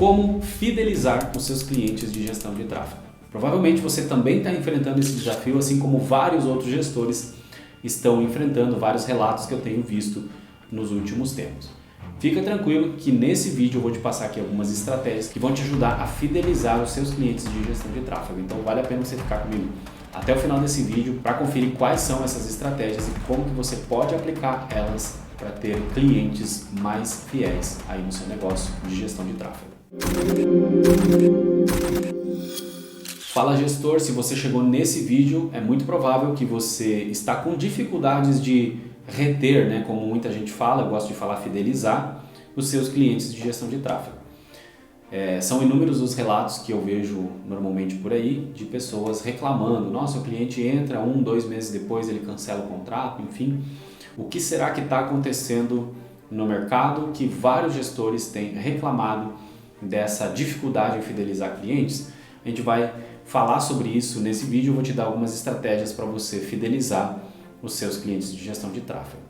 Como fidelizar os seus clientes de gestão de tráfego. Provavelmente você também está enfrentando esse desafio, assim como vários outros gestores estão enfrentando, vários relatos que eu tenho visto nos últimos tempos. Fica tranquilo que nesse vídeo eu vou te passar aqui algumas estratégias que vão te ajudar a fidelizar os seus clientes de gestão de tráfego. Então vale a pena você ficar comigo até o final desse vídeo para conferir quais são essas estratégias e como que você pode aplicar elas para ter clientes mais fiéis aí no seu negócio de gestão de tráfego. Fala gestor, se você chegou nesse vídeo, é muito provável que você está com dificuldades de reter, né, como muita gente fala, eu gosto de falar fidelizar, os seus clientes de gestão de tráfego. São inúmeros os relatos que eu vejo normalmente por aí de pessoas reclamando, nossa, o cliente entra 1-2 meses depois, ele cancela o contrato, enfim. O que será que está acontecendo no mercado que vários gestores têm reclamado dessa dificuldade em fidelizar clientes? A gente vai falar sobre isso nesse vídeo, eu vou te dar algumas estratégias para você fidelizar os seus clientes de gestão de tráfego.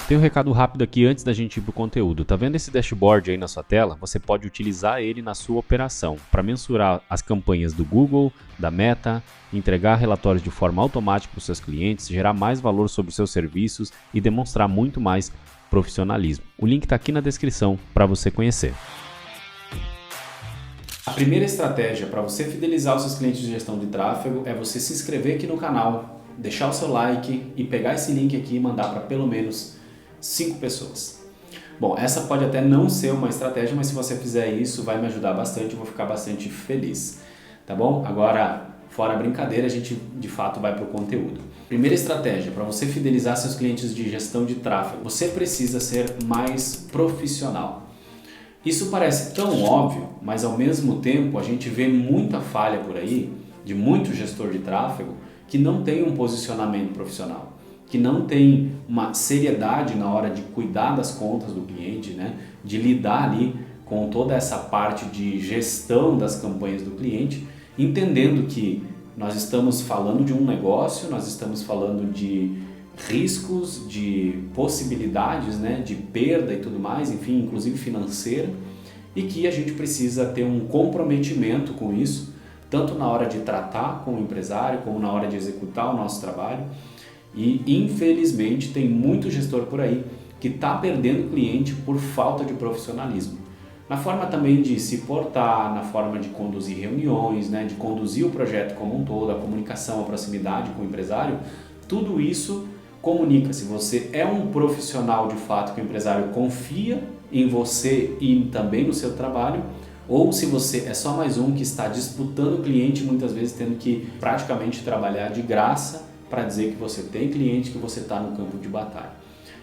Tem um recado rápido aqui antes da gente ir para o conteúdo. Tá vendo esse dashboard aí na sua tela? Você pode utilizar ele na sua operação para mensurar as campanhas do Google, da Meta, entregar relatórios de forma automática para os seus clientes, gerar mais valor sobre os seus serviços e demonstrar muito mais profissionalismo. O link está aqui na descrição para você conhecer. A primeira estratégia para você fidelizar os seus clientes de gestão de tráfego é você se inscrever aqui no canal, deixar o seu like e pegar esse link aqui e mandar para pelo menos 5 pessoas. Bom, essa pode até não ser uma estratégia, mas se você fizer isso vai me ajudar bastante, eu vou ficar bastante feliz, tá bom? Agora, fora a brincadeira, a gente de fato vai para o conteúdo. Primeira estratégia para você fidelizar seus clientes de gestão de tráfego, você precisa ser mais profissional. Isso parece tão óbvio, mas ao mesmo tempo a gente vê muita falha por aí de muito gestor de tráfego que não tem um posicionamento profissional, que não tem uma seriedade na hora de cuidar das contas do cliente, né? De lidar ali com toda essa parte de gestão das campanhas do cliente, entendendo que nós estamos falando de um negócio, nós estamos falando de riscos, de possibilidades, né? De perda e tudo mais, enfim, inclusive financeira, e que a gente precisa ter um comprometimento com isso, tanto na hora de tratar com o empresário, como na hora de executar o nosso trabalho. E infelizmente tem muito gestor por aí que está perdendo cliente por falta de profissionalismo. Na forma também de se portar, na forma de conduzir reuniões, né, de conduzir o projeto como um todo, a comunicação, a proximidade com o empresário, tudo isso comunica se você é um profissional de fato que o empresário confia em você e também no seu trabalho, ou se você é só mais um que está disputando o cliente, muitas vezes tendo que praticamente trabalhar de graça para dizer que você tem cliente, que você está no campo de batalha.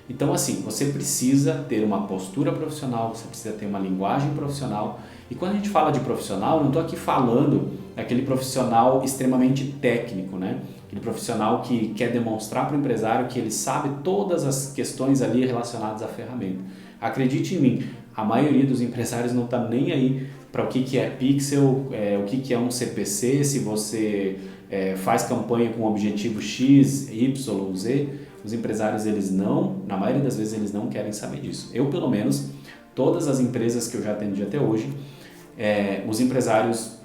Então assim, você precisa ter uma postura profissional, você precisa ter uma linguagem profissional. E quando a gente fala de profissional, eu não estou aqui falando daquele profissional extremamente técnico, né? Aquele profissional que quer demonstrar para o empresário que ele sabe todas as questões ali relacionadas à ferramenta. Acredite em mim, a maioria dos empresários não está nem aí para o que é pixel, o que é um CPC, se você faz campanha com objetivo X, Y, Z. Os empresários, eles não, na maioria das vezes, eles não querem saber disso. Eu, pelo menos, todas as empresas que eu já atendi até hoje, os empresários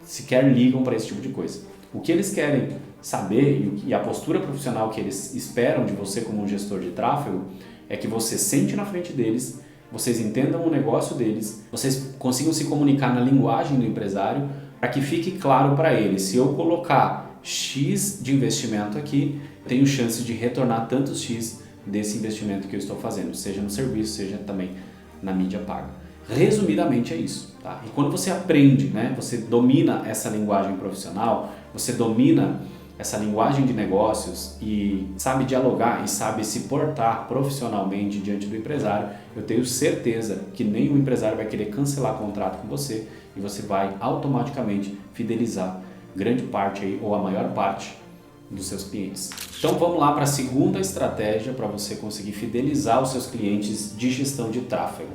sequer ligam para esse tipo de coisa. O que eles querem saber e a postura profissional que eles esperam de você como um gestor de tráfego é que você sente na frente deles, vocês entendam o negócio deles, vocês consigam se comunicar na linguagem do empresário para que fique claro para ele, se eu colocar X de investimento aqui, tenho chance de retornar tantos X desse investimento que eu estou fazendo, seja no serviço, seja também na mídia paga. Resumidamente é isso, tá? E quando você aprende, né, você domina essa linguagem profissional, você domina essa linguagem de negócios e sabe dialogar e sabe se portar profissionalmente diante do empresário, eu tenho certeza que nenhum empresário vai querer cancelar contrato com você e você vai automaticamente fidelizar grande parte aí, ou a maior parte dos seus clientes. Então vamos lá para a segunda estratégia para você conseguir fidelizar os seus clientes de gestão de tráfego.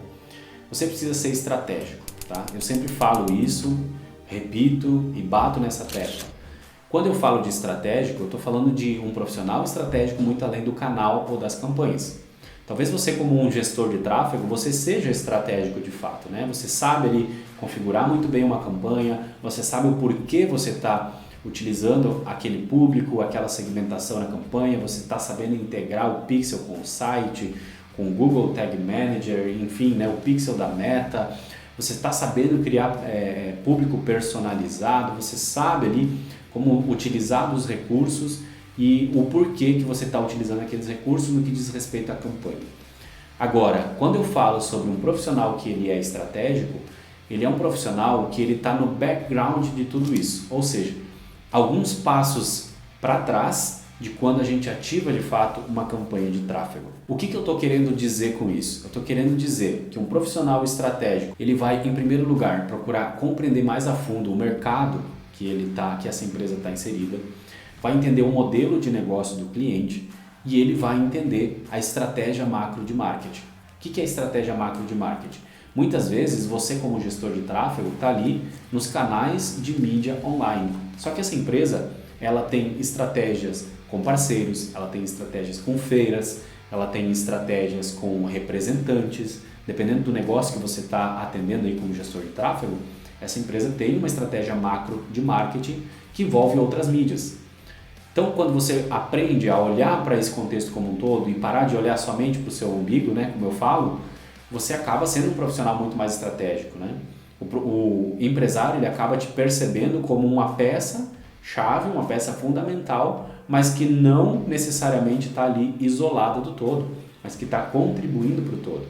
Você precisa ser estratégico, tá? Eu sempre falo isso, repito e bato nessa tecla. Quando eu falo de estratégico, eu estou falando de um profissional estratégico muito além do canal ou das campanhas. Talvez você, como um gestor de tráfego, você seja estratégico de fato, né? Você sabe ali configurar muito bem uma campanha, você sabe o porquê você está utilizando aquele público, aquela segmentação na campanha, você está sabendo integrar o pixel com o site, com o Google Tag Manager, enfim, né, o pixel da Meta, você está sabendo criar público personalizado, você sabe ali como utilizar os recursos e o porquê que você está utilizando aqueles recursos no que diz respeito à campanha. Agora, quando eu falo sobre um profissional que ele é estratégico, ele é um profissional que ele está no background de tudo isso, ou seja, alguns passos para trás de quando a gente ativa de fato uma campanha de tráfego. O que eu estou querendo dizer com isso? Eu estou querendo dizer que um profissional estratégico, ele vai em primeiro lugar procurar compreender mais a fundo o mercado que essa empresa está inserida, vai entender o modelo de negócio do cliente e ele vai entender a estratégia macro de marketing. O que é a estratégia macro de marketing? Muitas vezes você, como gestor de tráfego, está ali nos canais de mídia online. Só que essa empresa ela tem estratégias com parceiros, ela tem estratégias com feiras, ela tem estratégias com representantes. Dependendo do negócio que você está atendendo aí como gestor de tráfego, essa empresa tem uma estratégia macro de marketing que envolve outras mídias. Então, quando você aprende a olhar para esse contexto como um todo e parar de olhar somente para o seu umbigo, né, como eu falo, você acaba sendo um profissional muito mais estratégico, né? O empresário ele acaba te percebendo como uma peça-chave, uma peça fundamental, mas que não necessariamente está ali isolada do todo, mas que está contribuindo para o todo.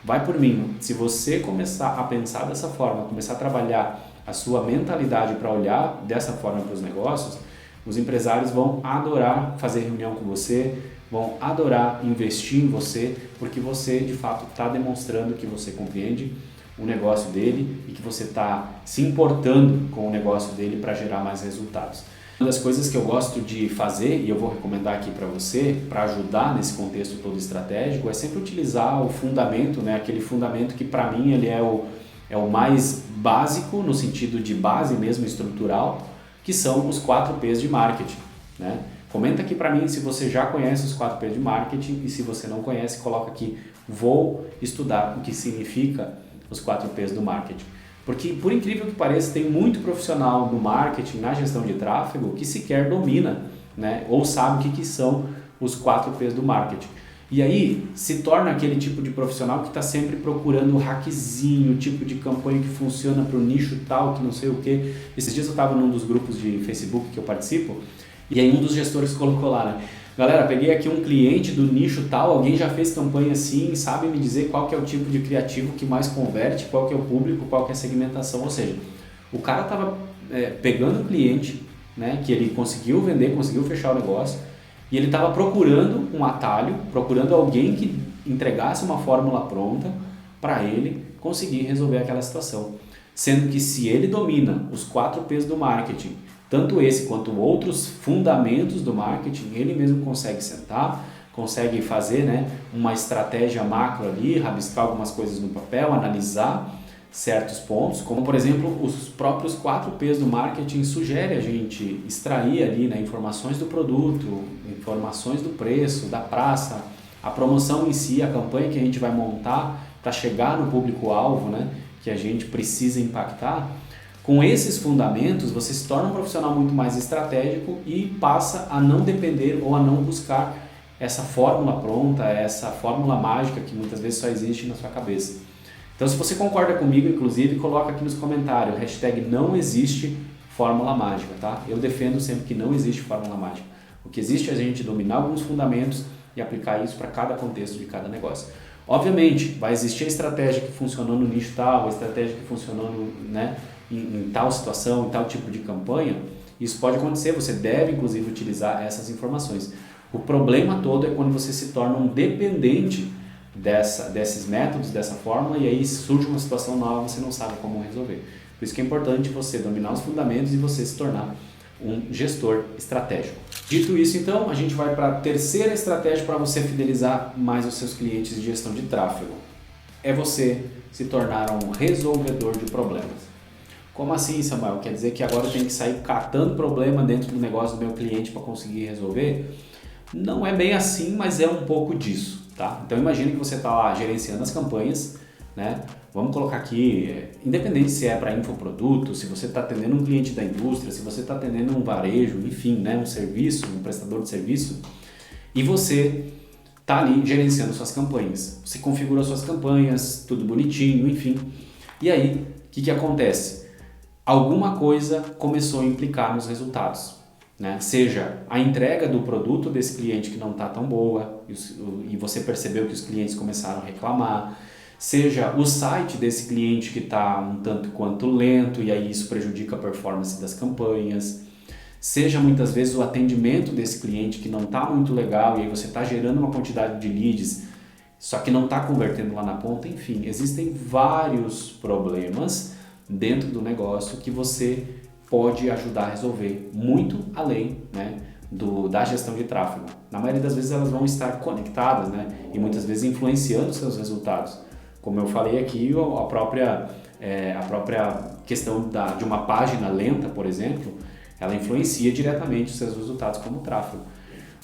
Vai por mim, se você começar a pensar dessa forma, começar a trabalhar a sua mentalidade para olhar dessa forma para os negócios, os empresários vão adorar fazer reunião com você, vão adorar investir em você, porque você de fato está demonstrando que você compreende o negócio dele e que você está se importando com o negócio dele para gerar mais resultados. Uma das coisas que eu gosto de fazer, e eu vou recomendar aqui para você, para ajudar nesse contexto todo estratégico, é sempre utilizar o fundamento, né? Aquele fundamento que para mim ele é o mais básico, no sentido de base mesmo estrutural, que são os 4 P's de marketing, né? Comenta aqui para mim se você já conhece os 4 P's de marketing e se você não conhece, coloca aqui, vou estudar o que significa os 4 P's do marketing. Porque, por incrível que pareça, tem muito profissional no marketing, na gestão de tráfego, que sequer domina, né? Ou sabe o que são os 4 P's do marketing. E aí se torna aquele tipo de profissional que está sempre procurando o hackzinho, o tipo de campanha que funciona para o nicho tal, que não sei o que. Esses dias eu estava num dos grupos de Facebook que eu participo, e aí um dos gestores colocou lá, né? Galera, peguei aqui um cliente do nicho tal, alguém já fez campanha assim, sabe me dizer qual que é o tipo de criativo que mais converte, qual que é o público, qual que é a segmentação. Ou seja, o cara estava pegando um cliente, né, que ele conseguiu vender, conseguiu fechar o negócio, e ele estava procurando um atalho, procurando alguém que entregasse uma fórmula pronta para ele conseguir resolver aquela situação. Sendo que se ele domina os 4 P's do marketing, tanto esse quanto outros fundamentos do marketing, ele mesmo consegue sentar, consegue fazer, né, uma estratégia macro ali, rabiscar algumas coisas no papel, analisar certos pontos, como por exemplo os próprios 4 P's do marketing sugerem a gente extrair ali, né, informações do produto, informações do preço, da praça, a promoção em si, a campanha que a gente vai montar para chegar no público-alvo, né, que a gente precisa impactar. Com esses fundamentos, você se torna um profissional muito mais estratégico e passa a não depender ou a não buscar essa fórmula pronta, essa fórmula mágica que muitas vezes só existe na sua cabeça. Então, se você concorda comigo, inclusive, coloca aqui nos comentários, hashtag não existe fórmula mágica, tá? Eu defendo sempre que não existe fórmula mágica. O que existe é a gente dominar alguns fundamentos e aplicar isso para cada contexto de cada negócio. Obviamente, vai existir a estratégia que funcionou no nicho tal, a estratégia que funcionou né, em tal situação, em tal tipo de campanha. Isso pode acontecer, você deve inclusive utilizar essas informações. O problema todo é quando você se torna um dependente desses métodos, dessa fórmula, e aí surge uma situação nova e você não sabe como resolver. Por isso que é importante você dominar os fundamentos e você se tornar um gestor estratégico. Dito isso, então, a gente vai para a terceira estratégia para você fidelizar mais os seus clientes de gestão de tráfego. É você se tornar um resolvedor de problemas. Como assim, Samuel? Quer dizer que agora eu tenho que sair catando problema dentro do negócio do meu cliente para conseguir resolver? Não é bem assim, mas é um pouco disso. tá? Então imagine que você está lá gerenciando as campanhas, né? Vamos colocar aqui, independente se é para infoproduto, se você está atendendo um cliente da indústria, se você está atendendo um varejo, enfim, né? Um serviço, um prestador de serviço, e você está ali gerenciando suas campanhas. Você configura suas campanhas, tudo bonitinho, enfim. E aí, o que acontece? Alguma coisa começou a implicar nos resultados, né? Seja a entrega do produto desse cliente que não está tão boa e você percebeu que os clientes começaram a reclamar, seja o site desse cliente que está um tanto quanto lento e aí isso prejudica a performance das campanhas, seja muitas vezes o atendimento desse cliente que não está muito legal e aí você está gerando uma quantidade de leads, só que não está convertendo lá na ponta, enfim, existem vários problemas dentro do negócio que você pode ajudar a resolver, muito além, né, da gestão de tráfego. Na maioria das vezes elas vão estar conectadas, né, e muitas vezes influenciando os seus resultados. Como eu falei aqui, a própria questão de uma página lenta, por exemplo, ela influencia diretamente os seus resultados como tráfego.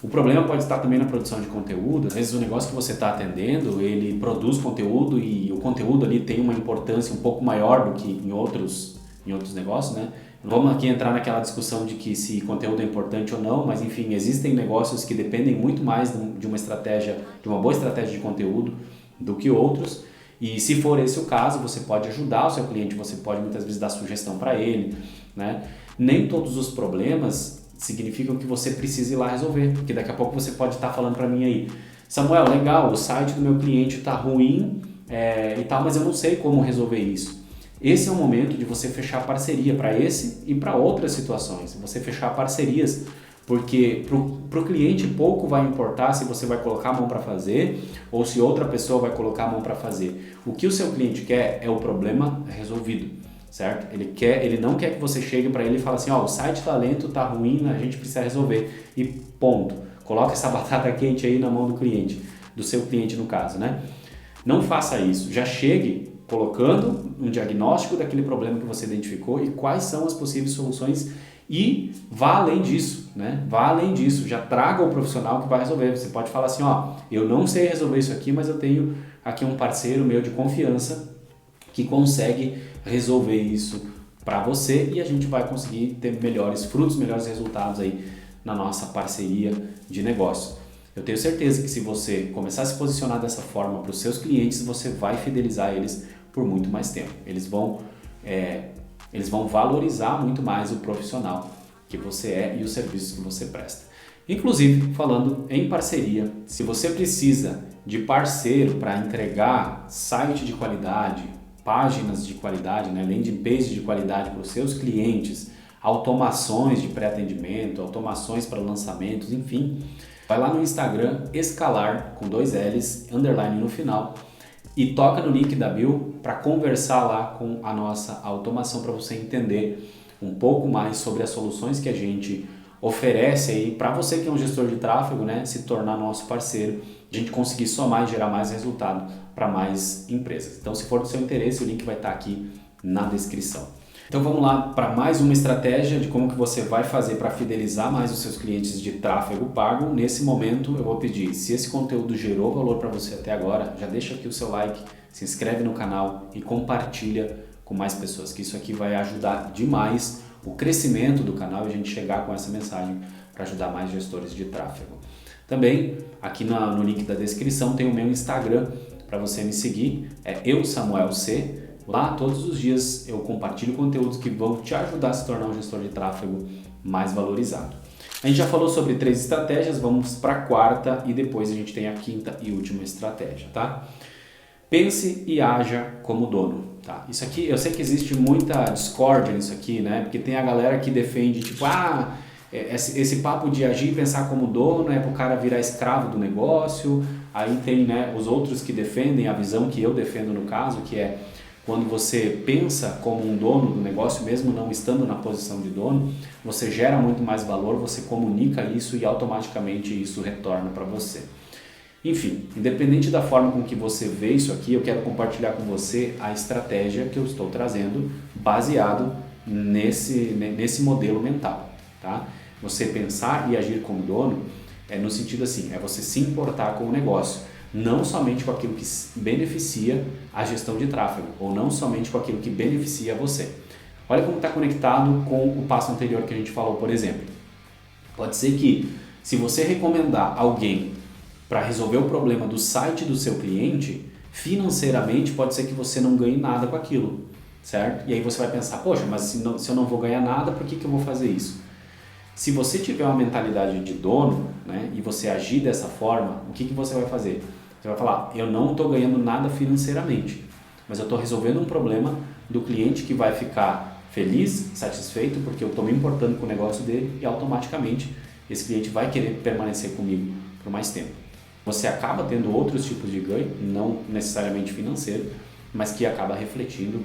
O problema pode estar também na produção de conteúdo. Às vezes o negócio que você está atendendo, ele produz conteúdo e o conteúdo ali tem uma importância um pouco maior do que em outros negócios, né? Não vamos aqui entrar naquela discussão de que se conteúdo é importante ou não, mas enfim, existem negócios que dependem muito mais de uma boa estratégia de conteúdo do que outros. E se for esse o caso, você pode ajudar o seu cliente, você pode muitas vezes dar sugestão para ele, né? Nem todos os problemas significam que você precise ir lá resolver, porque daqui a pouco você pode estar falando para mim aí, Samuel, legal, o site do meu cliente está ruim e tal, mas eu não sei como resolver isso. Esse é o momento de você fechar parceria para esse e para outras situações, você fechar parcerias, porque para o cliente pouco vai importar se você vai colocar a mão para fazer ou se outra pessoa vai colocar a mão para fazer. O que o seu cliente quer é o problema resolvido, certo? Ele não quer que você chegue para ele e fale assim, ó, o site está lento, está ruim, a gente precisa resolver e ponto. Coloca essa batata quente aí na mão do cliente, do seu cliente no caso, né? Não faça isso, já chegue colocando um diagnóstico daquele problema que você identificou e quais são as possíveis soluções e vá além disso, né? Vá além disso, já traga o profissional que vai resolver. Você pode falar assim, ó, eu não sei resolver isso aqui, mas eu tenho aqui um parceiro meu de confiança que consegue resolver isso para você e a gente vai conseguir ter melhores frutos, melhores resultados aí na nossa parceria de negócio. Eu tenho certeza que se você começar a se posicionar dessa forma para os seus clientes, você vai fidelizar eles por muito mais tempo. Eles vão valorizar muito mais o profissional que você é e os serviços que você presta. Inclusive, falando em parceria, se você precisa de parceiro para entregar site de qualidade, páginas de qualidade, né, landing page de qualidade para os seus clientes, automações de pré-atendimento, automações para lançamentos, enfim, vai lá no Instagram, escalar, com 2 L's, underline no final, e toca no link da bio para conversar lá com a nossa automação para você entender um pouco mais sobre as soluções que a gente oferece aí para você que é um gestor de tráfego, né, se tornar nosso parceiro, a gente conseguir somar e gerar mais resultado para mais empresas. Então, se for do seu interesse, o link vai estar aqui na descrição. Então vamos lá para mais uma estratégia de como que você vai fazer para fidelizar mais os seus clientes de tráfego pago. Nesse momento eu vou pedir, se esse conteúdo gerou valor para você até agora, já deixa aqui o seu like, se inscreve no canal e compartilha com mais pessoas, que isso aqui vai ajudar demais o crescimento do canal e a gente chegar com essa mensagem para ajudar mais gestores de tráfego. Também aqui no link da descrição tem o meu Instagram para você me seguir, é eusamuelc. Lá, todos os dias, eu compartilho conteúdos que vão te ajudar a se tornar um gestor de tráfego mais valorizado. A gente já falou sobre 3 estratégias, vamos para a 4ª e depois a gente tem a 5ª e última estratégia, tá? Pense e haja como dono, tá? Isso aqui, eu sei que existe muita discórdia nisso aqui, né? Porque tem a galera que defende, tipo, esse papo de agir e pensar como dono é para o cara virar escravo do negócio. Aí tem, né, os outros que defendem a visão que eu defendo no caso, que é quando você pensa como um dono do negócio, mesmo não estando na posição de dono, você gera muito mais valor, você comunica isso e automaticamente isso retorna para você. Enfim, independente da forma com que você vê isso aqui, eu quero compartilhar com você a estratégia que eu estou trazendo baseado nesse modelo mental, tá? Você pensar e agir como dono no sentido assim, é você se importar com o negócio. não somente com aquilo que beneficia a gestão de tráfego, ou não somente com aquilo que beneficia você. Olha como está conectado com o passo anterior que a gente falou, por exemplo. Pode ser que, se você recomendar alguém para resolver o problema do site do seu cliente, financeiramente pode ser que você não ganhe nada com aquilo, certo? E aí você vai pensar, poxa, mas se eu não vou ganhar nada, por que eu vou fazer isso? Se você tiver uma mentalidade de dono, né, e você agir dessa forma, o que você vai fazer? Você vai falar, eu não estou ganhando nada financeiramente, mas eu estou resolvendo um problema do cliente que vai ficar feliz, satisfeito, porque eu estou me importando com o negócio dele e automaticamente esse cliente vai querer permanecer comigo por mais tempo. Você acaba tendo outros tipos de ganho, não necessariamente financeiro, mas que acaba refletindo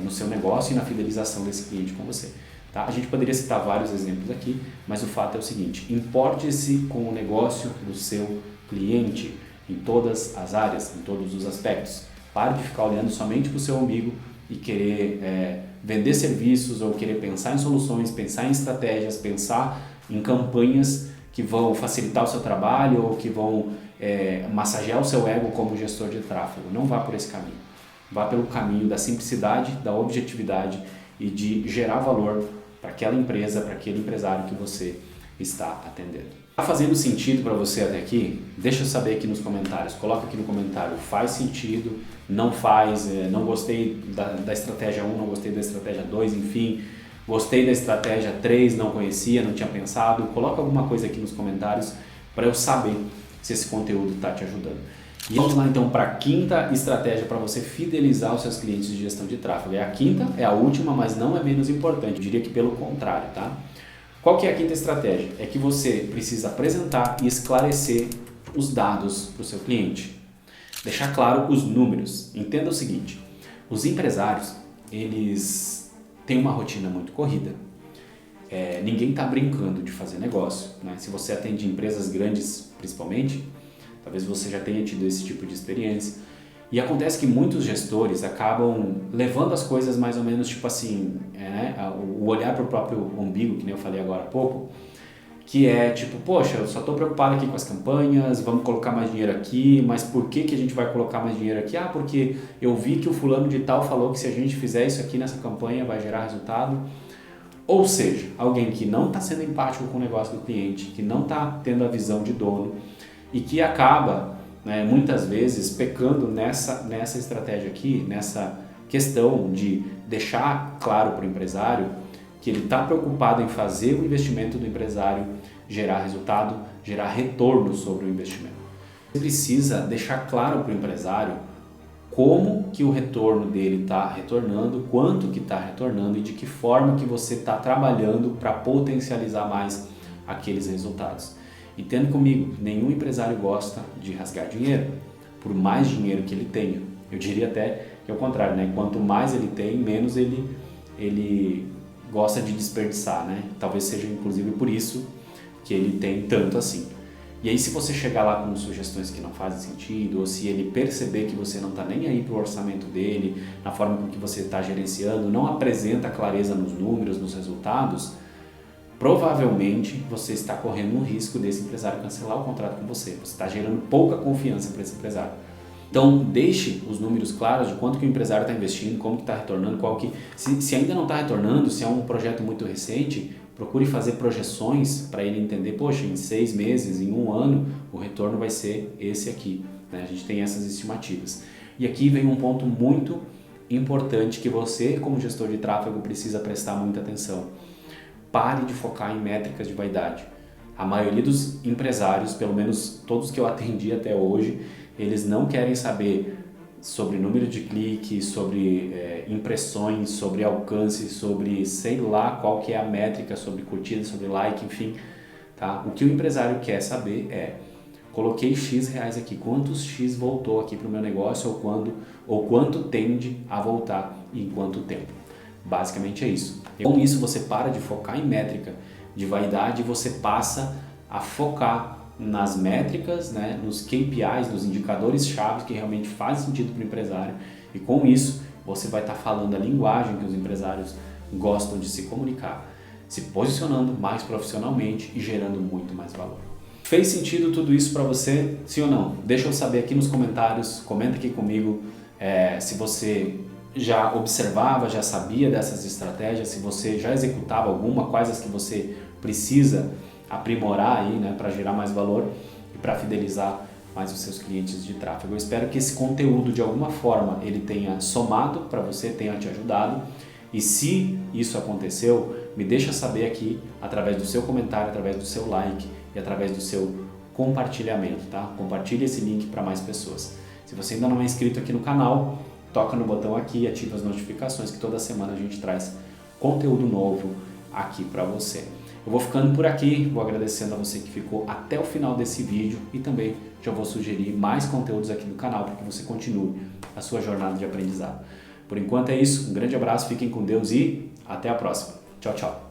no seu negócio e na fidelização desse cliente com você. Tá? A gente poderia citar vários exemplos aqui, mas o fato é o seguinte, importe-se com o negócio do seu cliente em todas as áreas, em todos os aspectos. Pare de ficar olhando somente para o seu umbigo e querer vender serviços ou querer pensar em soluções, pensar em estratégias, pensar em campanhas que vão facilitar o seu trabalho ou que vão massagear o seu ego como gestor de tráfego. Não vá por esse caminho. Vá pelo caminho da simplicidade, da objetividade e de gerar valor para aquela empresa, para aquele empresário que você está atendendo. Está fazendo sentido para você até aqui? Deixa eu saber aqui nos comentários. Coloca aqui no comentário, faz sentido, não faz, não gostei da estratégia 1, não gostei da estratégia 2, enfim, gostei da estratégia 3, não conhecia, não tinha pensado. Coloca alguma coisa aqui nos comentários para eu saber se esse conteúdo está te ajudando. E vamos lá então para a quinta estratégia para você fidelizar os seus clientes de gestão de tráfego. É a quinta, é a última, mas não é menos importante. Eu diria que pelo contrário, tá? Qual que é a quinta estratégia? É que você precisa apresentar e esclarecer os dados para o seu cliente. Deixar claro os números. Entenda o seguinte, os empresários, eles têm uma rotina muito corrida. Ninguém está brincando de fazer negócio, né? Se você atende empresas grandes, principalmente, talvez você já tenha tido esse tipo de experiência. E acontece que muitos gestores acabam levando as coisas mais ou menos tipo assim, o olhar para o próprio umbigo, que nem eu falei agora há pouco, que é tipo, poxa, eu só estou preocupado aqui com as campanhas, vamos colocar mais dinheiro aqui, mas por que a gente vai colocar mais dinheiro aqui? Ah, porque eu vi que o fulano de tal falou que se a gente fizer isso aqui nessa campanha vai gerar resultado. Ou seja, alguém que não está sendo empático com o negócio do cliente, que não está tendo a visão de dono e que acaba, muitas vezes, pecando nessa estratégia aqui, nessa questão de deixar claro para o empresário que ele está preocupado em fazer o investimento do empresário gerar resultado, gerar retorno sobre o investimento. Você precisa deixar claro para o empresário como que o retorno dele está retornando, quanto que está retornando e de que forma que você está trabalhando para potencializar mais aqueles resultados. Entenda comigo, nenhum empresário gosta de rasgar dinheiro, por mais dinheiro que ele tenha. Eu diria até que é o contrário, né? Quanto mais ele tem, menos ele gosta de desperdiçar, né? Talvez seja inclusive por isso que ele tem tanto assim. E aí se você chegar lá com sugestões que não fazem sentido, ou se ele perceber que você não está nem aí para o orçamento dele, na forma com que você está gerenciando, não apresenta clareza nos números, nos resultados, provavelmente você está correndo um risco desse empresário cancelar o contrato com você. Você está gerando pouca confiança para esse empresário. Então, deixe os números claros de quanto que o empresário está investindo, como que está retornando, se ainda não está retornando, se é um projeto muito recente, procure fazer projeções para ele entender, poxa, em 6 meses, em 1 ano, o retorno vai ser esse aqui. Né? A gente tem essas estimativas. E aqui vem um ponto muito importante que você, como gestor de tráfego, precisa prestar muita atenção. Pare de focar em métricas de vaidade. A maioria dos empresários, pelo menos todos que eu atendi até hoje, eles não querem saber sobre número de cliques, sobre impressões, sobre alcance, sobre sei lá qual que é a métrica, sobre curtida, sobre like, enfim. Tá? O que o empresário quer saber é, coloquei X reais aqui, quantos X voltou aqui para o meu negócio ou quanto tende a voltar e em quanto tempo. Basicamente é isso. E com isso você para de focar em métrica de vaidade e você passa a focar nas métricas, né, nos KPIs, nos indicadores-chave que realmente fazem sentido para o empresário e com isso você vai estar falando a linguagem que os empresários gostam de se comunicar, se posicionando mais profissionalmente e gerando muito mais valor. Fez sentido tudo isso para você? Sim ou não? Deixa eu saber aqui nos comentários, comenta aqui comigo se você já observava, já sabia dessas estratégias, se você já executava alguma, quais as que você precisa aprimorar aí, né, para gerar mais valor e para fidelizar mais os seus clientes de tráfego. Eu espero que esse conteúdo de alguma forma ele tenha somado para você, tenha te ajudado. E se isso aconteceu, me deixa saber aqui através do seu comentário, através do seu like e através do seu compartilhamento, tá? Compartilhe esse link para mais pessoas. Se você ainda não é inscrito aqui no canal, toca no botão aqui e ativa as notificações que toda semana a gente traz conteúdo novo aqui para você. Eu vou ficando por aqui, vou agradecendo a você que ficou até o final desse vídeo e também já vou sugerir mais conteúdos aqui no canal para que você continue a sua jornada de aprendizado. Por enquanto é isso, um grande abraço, fiquem com Deus e até a próxima. Tchau, tchau.